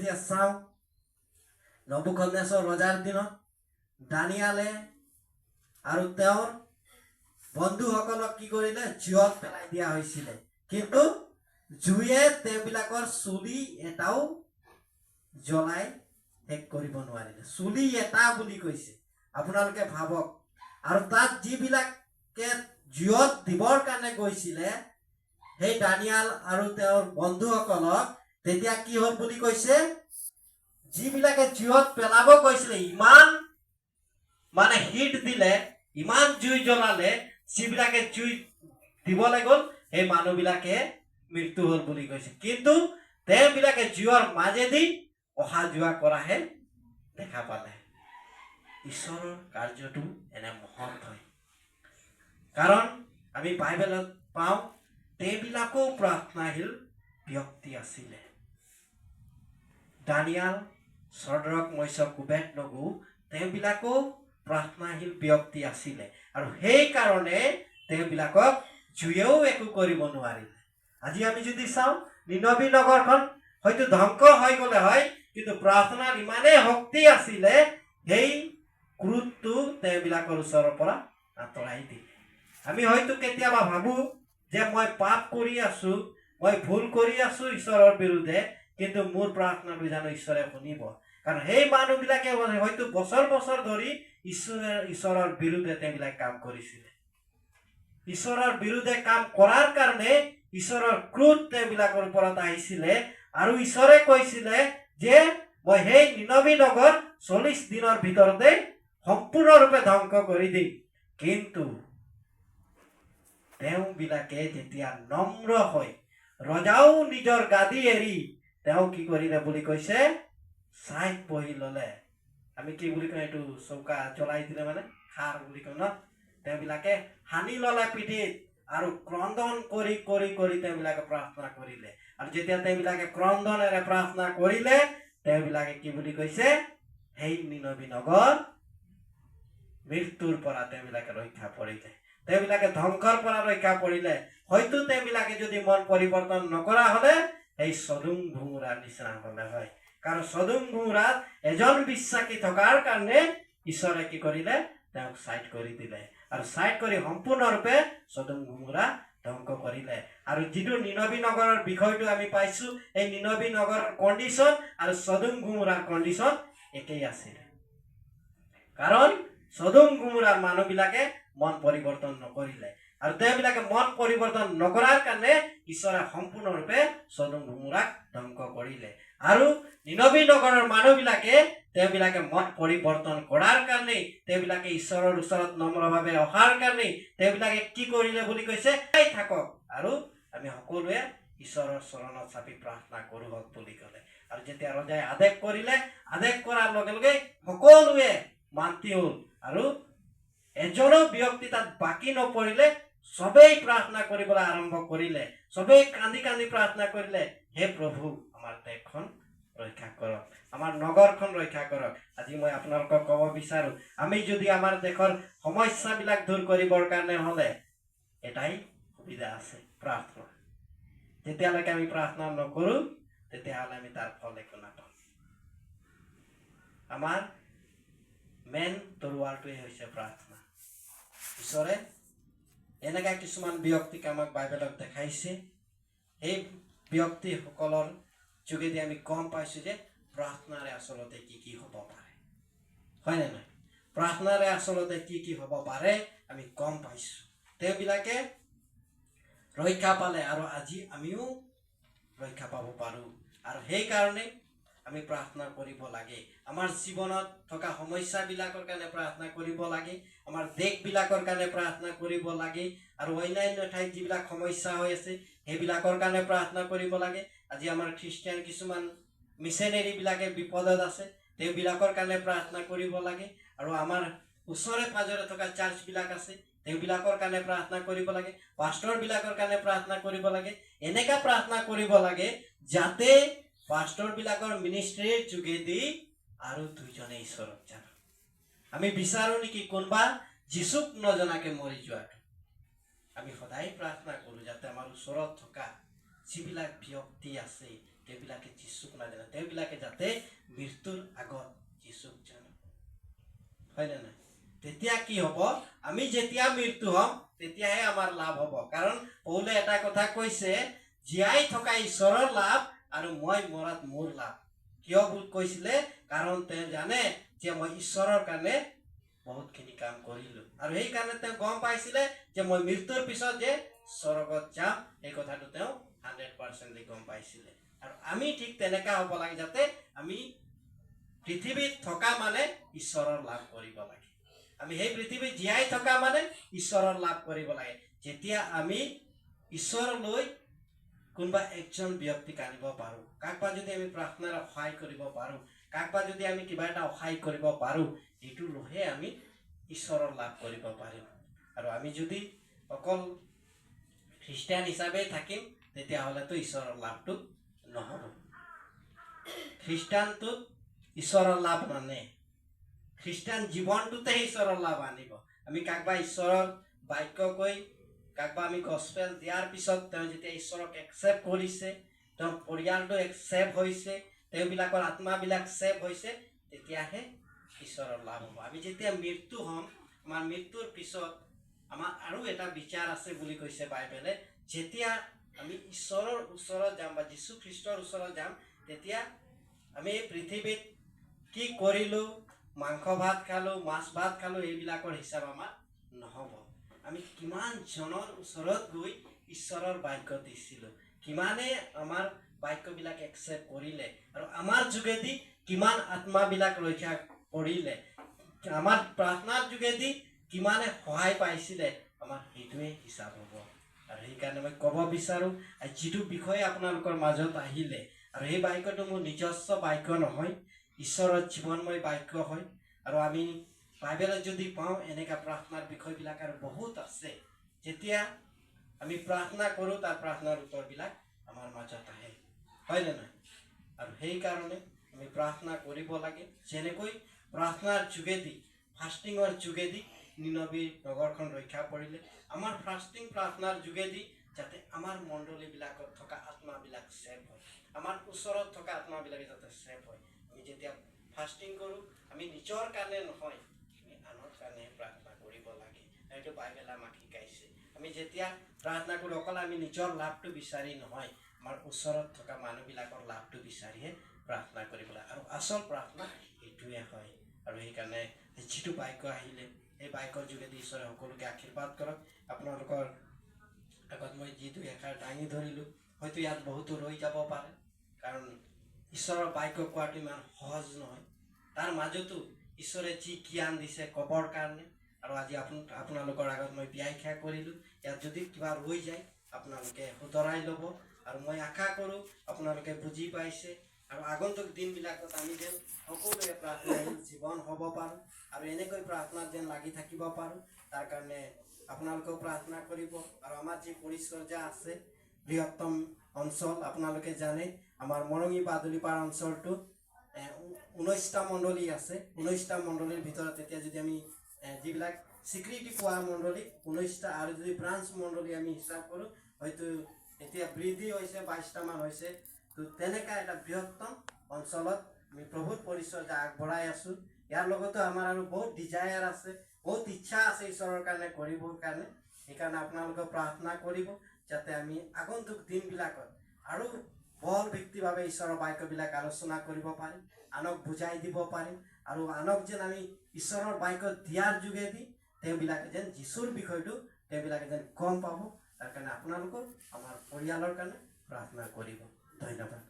যেতিয়া চাওঁ নবুকদনেছৰ ৰজাৰ দিনত দানিয়ালে আৰু তেওঁৰ বন্ধুসকলক কি কৰিলে জুইত পেলাই দিয়া হৈছিলে কিন্তু জুয়ে তেওঁবিলাকৰ চুলি এটাও জ্বলাই শেষ কৰিব নোৱাৰিলে চুলি এটা বুলি কৈছে আপোনালোকে ভাবক আৰু তাত যিবিলাকে জুইত দিবৰ কাৰণে গৈছিলে সেই দানিয়াল আৰু তেওঁৰ বন্ধুসকলক তেতিয়া কি হ'ল বুলি কৈছে যিবিলাকে জুইত পেলাব কৈছিলে ইমান মানে হিট দিলে ইমান জুই জ্বলালে যিবিলাকে জুই দিবলৈ গ'ল সেই মানুহবিলাকে মৃত্যু হ'ল বুলি কৈছে কিন্তু তেওঁবিলাকে জুইৰ মাজেদি অহা যোৱা কৰাহে দেখা পালে ঈশ্বৰৰ কাৰ্যটো এনে মহৎ হয় কাৰণ আমি বাইবেলত পাওঁ তেওঁবিলাকো প্ৰাৰ্থনাশীল ব্যক্তি আছিলে দানিয়াল সদৰক মৈছক কুবেদনগো তেওঁবিলাকো প্ৰাৰ্থনাশীল ব্যক্তি আছিলে আৰু সেই কাৰণে তেওঁবিলাকক জুয়েও একো কৰিব নোৱাৰিলে আজি আমি যদি চাওঁ নিনবী নগৰখন হয়তো ধ্বংস হৈ গ'লে হয় কিন্তু প্ৰাৰ্থনাৰ ইমানেই শক্তি আছিলে সেই ক্ৰোধটো তেওঁবিলাকৰ ওচৰৰ পৰা আঁতৰাই দিলে আমি হয়তো কেতিয়াবা ভাবো যে মই পাপ কৰি আছো মই ভুল কৰি আছো ঈশ্বৰৰ বিৰুদ্ধে কিন্তু মোৰ প্ৰাৰ্থনাটো জানো ঈশ্বৰে শুনিব কাৰণ সেই মানুহবিলাকে হয়তো বছৰ বছৰ ধৰি ঈশ্বৰৰ বিৰুদ্ধে তেওঁবিলাক কাম কৰিছিলে ঈশ্বৰৰ বিৰুদ্ধে কাম কৰাৰ কাৰণে ঈশ্বৰৰ ক্ৰোধ তেওঁবিলাকৰ ওপৰত আহিছিলে আৰু ঈশ্বৰে কৈছিলে যে মই সেই নিনবী নগৰ 40 দিনৰ ভিতৰতে সম্পূৰ্ণৰূপে ধ্বংস কৰি দিম কিন্তু তেওঁবিলাকে যেতিয়া নম্ৰ হয় ৰজাও নিজৰ গাদী এৰি তেওঁ কি কৰিলে বুলি কৈছে ছাইত বহি ল'লে আমি কি বুলি কওঁ এইটো চৌকা জ্বলাই দিলে মানে খাৰ বুলি কওঁ ন তেওঁবিলাকে হানি ল'লে পিঠিত আৰু ক্ৰন্দন কৰি কৰি কৰি তেওঁবিলাকে প্ৰাৰ্থনা কৰিলে আৰু যেতিয়া তেওঁবিলাকে ক্ৰন্দনেৰে প্ৰাৰ্থনা কৰিলে তেওঁবিলাকে কি বুলি কৈছে সেই নিনবী নগৰ মৃত্যুৰ পৰা তেওঁবিলাকে ৰক্ষা পৰিলে তেওঁবিলাকে ধ্বংসৰ পৰা ৰক্ষা পৰিলে হয়তো তেওঁবিলাকে যদি মন পৰিৱৰ্তন নকৰা হলে এই সদুম গমোৰাৰ নিচিনা হলে হয় কাৰণ সদুম গমোৰাত এজন বিশ্বাসী থকাৰ কাৰণে ঈশ্বৰে কি কৰিলে তেওঁক ছাইড কৰি দিলে আৰু ছাইড কৰি সম্পূৰ্ণৰূপে সদুম গমোৰা ধ্বংস কৰিলে আৰু যিটো নিনবী নগৰৰ বিষয়টো আমি পাইছো এই নিনবী নগৰৰ কণ্ডিশ্যন আৰু সদুম গমোৰাৰ কণ্ডিশ্যন একেই আছিল কাৰণ সদুম গমোৰাৰ মানুহবিলাকে মন পৰিৱৰ্তন নকৰিলে আৰু তেওঁবিলাকে মন পৰিৱৰ্তন নকৰাৰ কাৰণে ঈশ্বৰে সম্পূৰ্ণৰূপে সদুম গমোৰাক ধ্বংস কৰিলে আৰু নিনবী নগৰৰ মানুহবিলাকে তেওঁবিলাকে মন পৰিৱৰ্তন কৰাৰ কাৰণে তেওঁবিলাকে ঈশ্বৰৰ ওচৰত নম্ৰভাৱে অহাৰ কাৰণে তেওঁবিলাকে কি কৰিলে বুলি কৈছে থাকক আৰু আমি সকলোৱে ঈশ্বৰৰ চৰণত চাপি প্ৰাৰ্থনা কৰো হওক বুলি ক'লে আৰু যেতিয়া ৰজাই আদেশ কৰিলে আদেশ কৰাৰ লগে লগে সকলোৱে মান্তি হ'ল আৰু এজনো ব্যক্তি তাত বাকী নপৰিলে সবেই প্ৰাৰ্থনা কৰিবলৈ আৰম্ভ কৰিলে সবেই কান্দি কান্দি প্ৰাৰ্থনা কৰিলে হে প্ৰভু আমাৰ দেশখন ৰক্ষা কৰক আমাৰ নগৰখন ৰক্ষা কৰক আজি মই আপোনালোকক ক'ব বিচাৰো আমি যদি আমাৰ দেশৰ সমস্যাবিলাক দূৰ কৰিবৰ কাৰণে হলে এটাই সুবিধা আছে প্ৰাৰ্থনা যেতিয়ালৈকে আমি প্ৰাৰ্থনা নকৰো তেতিয়াহ'লে আমি তাৰ ফল একো নাপাম আমাৰ মেইন তৰোৱালটোৱে হৈছে প্ৰাৰ্থনা ঈশ্বৰে এনেকা কিছুমান ব্যক্তিক আমাক বাইবেলত দেখাইছে এই ব্যক্তিসকলৰ যোগেদি আমি গম পাইছো যে প্ৰাৰ্থনাৰে আচলতে কি কি হ'ব পাৰে হয় নে নাই প্ৰাৰ্থনাৰে আচলতে কি কি হ'ব পাৰে আমি গম পাইছো তেওঁবিলাকে ৰক্ষা পালে আৰু আজি আমিও ৰক্ষা পাব পাৰো আৰু সেইকাৰণে আমি প্ৰাৰ্থনা কৰিব লাগে আমাৰ জীৱনত থকা সমস্যাবিলাকৰ কাৰণে প্ৰাৰ্থনা কৰিব লাগে আমাৰ দেশবিলাকৰ কাৰণে প্ৰাৰ্থনা কৰিব লাগে আৰু অন্যান্য ঠাইত যিবিলাক সমস্যা হৈ আছে সেইবিলাকৰ কাৰণে প্ৰাৰ্থনা কৰিব লাগে আজি আমাৰ খ্ৰীষ্টিয়ান কিছুমান মিছনেৰীবিলাকে বিপদত আছে তেওঁবিলাকৰ কাৰণে প্ৰাৰ্থনা কৰিব লাগে আৰু আমাৰ ওচৰে পাজৰে থকা চাৰ্চবিলাক আছে তেওঁবিলাকৰ কাৰণে প্ৰাৰ্থনা কৰিব লাগে পাষ্টৰবিলাকৰ কাৰণে প্ৰাৰ্থনা কৰিব লাগে এনেকা প্ৰাৰ্থনা কৰিব লাগে যাতে পাষ্টৰবিলাকৰ মিনিষ্ট্ৰীৰ যোগেদি আৰু দুইজনে ঈশ্বৰক জানক আমি বিচাৰো নেকি কোনবা যিচুক নজনাকে মৰি যোৱাটো আমি সদায় প্ৰাৰ্থনা কৰো যাতে আমাৰ ওচৰত থকা যিবিলাক ব্যক্তি আছে তেওঁবিলাকে যীশুক নাজানে, তেওঁবিলাকে যাতে মৃত্যুৰ আগত যীশুক জানে, হয়নে নাই? তেতিয়া কি হ'ব? আমি যেতিয়া মৃত্যু হ'ম তেতিয়াহে আমাৰ লাভ হ'ব। কাৰণ পৌলে এটা কথা কৈছে, জীয়াই থকা ঈশ্বৰৰ লাভ আৰু মই মৰাত মোৰ লাভ। কিয় কৈছিলে? কাৰণ তেওঁ জানে যে মই ঈশ্বৰৰ কাৰণে বহুতখিনি কাম কৰিলোঁ, আৰু সেইকাৰণে তেওঁ গম পাইছিলে যে মই মৃত্যুৰ পিছত যে স্বৰ্গত যাম, এই কথাটো তেওঁ 100% গম পাইছিলে। আৰু আমি ঠিক তেনেকা হ'ব লাগে, যাতে আমি পৃথিৱীত থকা মানে ঈশ্বৰৰ লাভ কৰিব লাগে। আমি সেই পৃথিৱীত জীয়াই থকা মানে ঈশ্বৰৰ লাভ কৰিব লাগে। যেতিয়া আমি ঈশ্বৰলৈ কোনোবা একজন ব্যক্তিক আনিব পাৰোঁ, কাকবা যদি আমি প্ৰাৰ্থনাৰ সহায় কৰিব পাৰোঁ, কাকবা যদি আমি কিবা এটা সহায় কৰিব পাৰোঁ, এইটো লৈহে আমি ঈশ্বৰৰ লাভ কৰিব পাৰিম। আৰু আমি যদি অকল খ্ৰীষ্টিয়ান হিচাপে থাকিম, তেতিয়াহ'লেতো ঈশ্বৰৰ লাভটো নহ'ব। খ্ৰীষ্টানটোত ঈশ্বৰৰ লাভ নানে, খ্ৰীষ্টান জীৱনটোতেহে ঈশ্বৰৰ লাভ আনিব। আমি কাকবা ঈশ্বৰৰ বাক্য কৈ, কাকবা আমি গস্পেল দিয়াৰ পিছত তেওঁ যেতিয়া ঈশ্বৰক একচেপ্ট কৰিছে, তেওঁৰ পৰিয়ালটো একচেপ্ট হৈছে, তেওঁবিলাকৰ আত্মাবিলাক ছেভ হৈছে, তেতিয়াহে ঈশ্বৰৰ লাভ হ'ব। আমি যেতিয়া মৃত্যু হ'ম, আমাৰ মৃত্যুৰ পিছত আমাৰ আৰু এটা বিচাৰ আছে বুলি কৈছে বাইবেলে, যেতিয়া আমি ঈশ্বৰৰ ওচৰত যাম বা যীশু খ্ৰীষ্টৰ ওচৰত যাম, তেতিয়া আমি এই পৃথিৱীত কি কৰিলোঁ, মাংস ভাত খালোঁ, মাছ ভাত খালোঁ, এইবিলাকৰ হিচাপ আমাৰ নহ'ব। আমি কিমান জনৰ ওচৰত গৈ ঈশ্বৰৰ বাক্য দিছিলোঁ, কিমানে আমাৰ বাক্যবিলাক একচেপ্ট কৰিলে, আৰু আমাৰ যোগেদি কিমান আত্মাবিলাক ৰক্ষা কৰিলে, আমাৰ প্ৰাৰ্থনাৰ যোগেদি কিমানে সহায় পাইছিলে, আমাৰ সেইটোৱে হিচাপ হ'ব। আৰু সেইকাৰণে মই ক'ব বিচাৰোঁ, যিটো বিষয়ে আপোনালোকৰ মাজত আহিলে, আৰু সেই বাক্যটো মোৰ নিজস্ব বাক্য নহয়, ঈশ্বৰৰ জীৱনময় বাক্য হয়। আৰু আমি বাইবেলত যদি পাওঁ, এনেকুৱা প্ৰাৰ্থনাৰ বিষয়বিলাক আৰু বহুত আছে। যেতিয়া আমি প্ৰাৰ্থনা কৰোঁ, তাৰ প্ৰাৰ্থনাৰ উত্তৰবিলাক আমাৰ মাজত আহে, হয়নে নহয়? আৰু সেইকাৰণে আমি প্ৰাৰ্থনা কৰিব লাগে। যেনেকৈ প্ৰাৰ্থনাৰ যোগেদি, ফাষ্টিঙৰ যোগেদি নিনৱীৰ নগৰখন ৰক্ষা কৰিলে, আমাৰ ফাষ্টিং প্ৰাৰ্থনাৰ যোগেদি যাতে আমাৰ মণ্ডলীবিলাকত থকা আত্মাবিলাক ছেভ হয়, আমাৰ ওচৰত থকা আত্মাবিলাক যাতে ছেভ হয়। আমি যেতিয়া ফাষ্টিং কৰোঁ, আমি নিজৰ কাৰণে নহয়, আমি আনৰ কাৰণে প্ৰাৰ্থনা কৰিব লাগে। এইটো বাইবেলে আমাক শিকাইছে। আমি যেতিয়া প্ৰাৰ্থনা কৰোঁ, অকল আমি নিজৰ লাভটো বিচাৰি নহয়, আমাৰ ওচৰত থকা মানুহবিলাকৰ লাভটো বিচাৰিহে প্ৰাৰ্থনা কৰিব লাগে। আৰু আচল প্ৰাৰ্থনা এইটোৱে হয়। আৰু সেইকাৰণে যিটো বাক্য আহিলে, সেই বাক্যৰ যোগেদি ঈশ্বৰে সকলোকে আশীৰ্বাদ কৰক। আপোনালোকৰ আগত মই যিটো এষাৰ দাঙি ধৰিলোঁ, হয়তো ইয়াত বহুতো ৰৈ যাব পাৰে, কাৰণ ঈশ্বৰৰ বাক্য কোৱাটো ইমান সহজ নহয়। তাৰ মাজতো ঈশ্বৰে যি জ্ঞান দিছে ক'বৰ কাৰণে, আৰু আজি আপোনালোকৰ আগত মই ব্যাখ্যা কৰিলোঁ। ইয়াত যদি কিবা ৰৈ যায়, আপোনালোকে শুধৰাই ল'ব। আৰু মই আশা কৰোঁ আপোনালোকে বুজি পাইছে। আৰু আগন্তুক দিনবিলাকত আমি যেন সকলোৱে প্ৰাৰ্থনাশীল জীৱন হ'ব পাৰোঁ, আৰু এনেকৈ প্ৰাৰ্থনাত যেন লাগি থাকিব পাৰোঁ, তাৰ কাৰণে আপোনালোকেও প্ৰাৰ্থনা কৰিব। আৰু আমাৰ যি পৰিচৰ্যা আছে, বৃহত্তম অঞ্চল, আপোনালোকে জানে আমাৰ মৰঙী বাদুলিপাৰ অঞ্চলটো 19টা মণ্ডলী আছে। 19টা মণ্ডলীৰ ভিতৰত এতিয়া যদি আমি যিবিলাক স্বীকৃতি পোৱা মণ্ডলী 19টা, আৰু যদি ব্ৰাঞ্চ মণ্ডলী আমি হিচাপ কৰোঁ, হয়তো এতিয়া বৃদ্ধি হৈছে, 22টামান হৈছে। তো তেনেকুৱা এটা বৃহত্তম অঞ্চলত আমি প্ৰভুৰ পৰিচৰ্যা আগবঢ়াই আছোঁ। ইয়াৰ লগতো আমাৰ আৰু বহুত ডিজায়াৰ আছে, বহুত ইচ্ছা আছে ঈশ্বৰৰ কাৰণে কৰিবৰ কাৰণে। সেইকাৰণে আপোনালোকে প্ৰাৰ্থনা কৰিব, যাতে আমি আগন্তুক দিনবিলাকত আৰু বল ভিত্তিভাৱে ঈশ্বৰৰ বাক্যবিলাক আলোচনা কৰিব পাৰিম, আনক বুজাই দিব পাৰিম, আৰু আনক যেন আমি ঈশ্বৰৰ বাক্য দিয়াৰ যোগেদি তেওঁবিলাকে যেন যীশুৰ বিষয়টো তেওঁবিলাকে যেন গম পাব। তাৰ কাৰণে আপোনালোকৰ আমাৰ পৰিয়ালৰ কাৰণে প্ৰাৰ্থনা কৰিব। ধন্যবাদ।